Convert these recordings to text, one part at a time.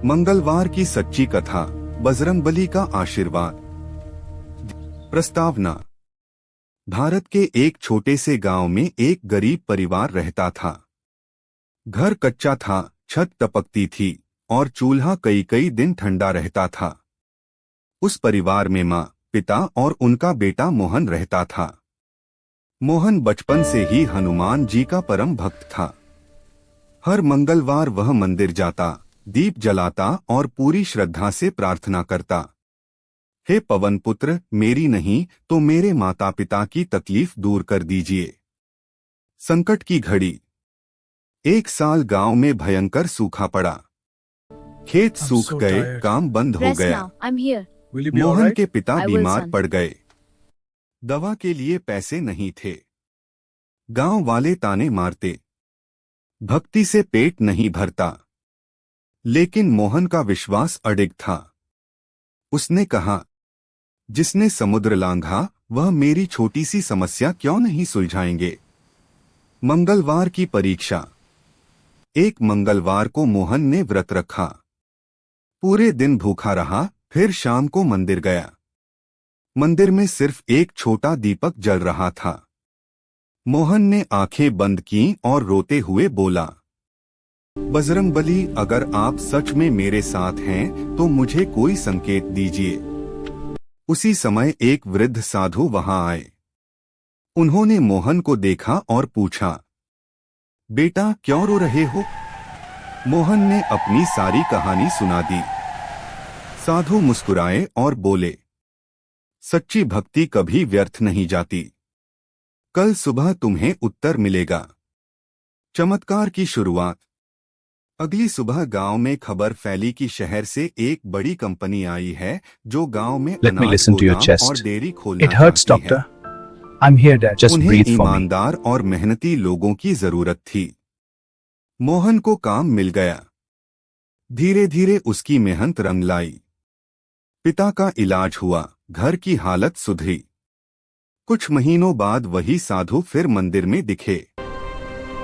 मंगलवार की सच्ची कथा, बजरंगबली का आशीर्वाद। प्रस्तावना। भारत के एक छोटे से गांव में एक गरीब परिवार रहता था। घर कच्चा था, छत टपकती थी और चूल्हा कई कई दिन ठंडा रहता था। उस परिवार में माँ, पिता और उनका बेटा मोहन रहता था। मोहन बचपन से ही हनुमान जी का परम भक्त था। हर मंगलवार वह मंदिर जाता, दीप जलाता और पूरी श्रद्धा से प्रार्थना करता। हे पवन पुत्र, मेरी नहीं तो मेरे माता पिता की तकलीफ दूर कर दीजिए। संकट की घड़ी। एक साल गांव में भयंकर सूखा पड़ा। खेत सूख गए, काम बंद हो गया। मोहन के पिता बीमार पड़ गए। दवा के लिए पैसे नहीं थे। गांव वाले ताने मारते, भक्ति से पेट नहीं भरता। लेकिन मोहन का विश्वास अडिग था। उसने कहा, जिसने समुद्र लांघा वह मेरी छोटी सी समस्या क्यों नहीं सुलझाएंगे। मंगलवार की परीक्षा। एक मंगलवार को मोहन ने व्रत रखा। पूरे दिन भूखा रहा, फिर शाम को मंदिर गया। मंदिर में सिर्फ एक छोटा दीपक जल रहा था। मोहन ने आंखें बंद की और रोते हुए बोला, बजरंगबली, अगर आप सच में मेरे साथ हैं तो मुझे कोई संकेत दीजिए। उसी समय एक वृद्ध साधु वहां आए। उन्होंने मोहन को देखा और पूछा, बेटा क्यों रो रहे हो। मोहन ने अपनी सारी कहानी सुना दी। साधु मुस्कुराए और बोले, सच्ची भक्ति कभी व्यर्थ नहीं जाती। कल सुबह तुम्हें उत्तर मिलेगा। चमत्कार की शुरुआत। अगली सुबह गांव में खबर फैली कि शहर से एक बड़ी कंपनी आई है जो गांव में अनाज गोदाम और डेयरी खोलना चाहती है। उन्हें ईमानदार और मेहनती लोगों की जरूरत थी। मोहन को काम मिल गया। धीरे धीरे उसकी मेहनत रंग लाई। पिता का इलाज हुआ, घर की हालत सुधरी। कुछ महीनों बाद वही साधु फिर मंदिर में दिखे।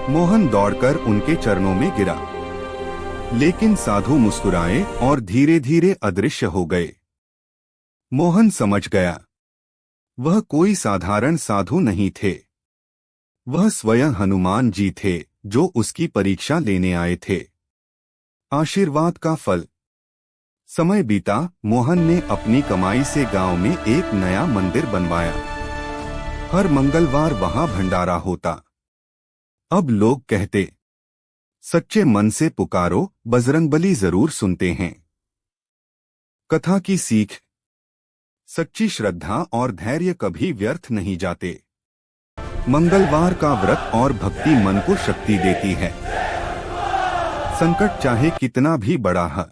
मोहन दौड़कर उनके चरणों में गिरा, लेकिन साधु मुस्कुराए और धीरे धीरे अदृश्य हो गए। मोहन समझ गया, वह कोई साधारण साधु नहीं थे। वह स्वयं हनुमान जी थे जो उसकी परीक्षा लेने आए थे। आशीर्वाद का फल। समय बीता, मोहन ने अपनी कमाई से गांव में एक नया मंदिर बनवाया। हर मंगलवार वहां भंडारा होता। अब लोग कहते, सच्चे मन से पुकारो, बजरंगबली जरूर सुनते हैं। कथा की सीख। सच्ची श्रद्धा और धैर्य कभी व्यर्थ नहीं जाते। मंगलवार का व्रत और भक्ति मन को शक्ति देती है। संकट चाहे कितना भी बड़ा हो,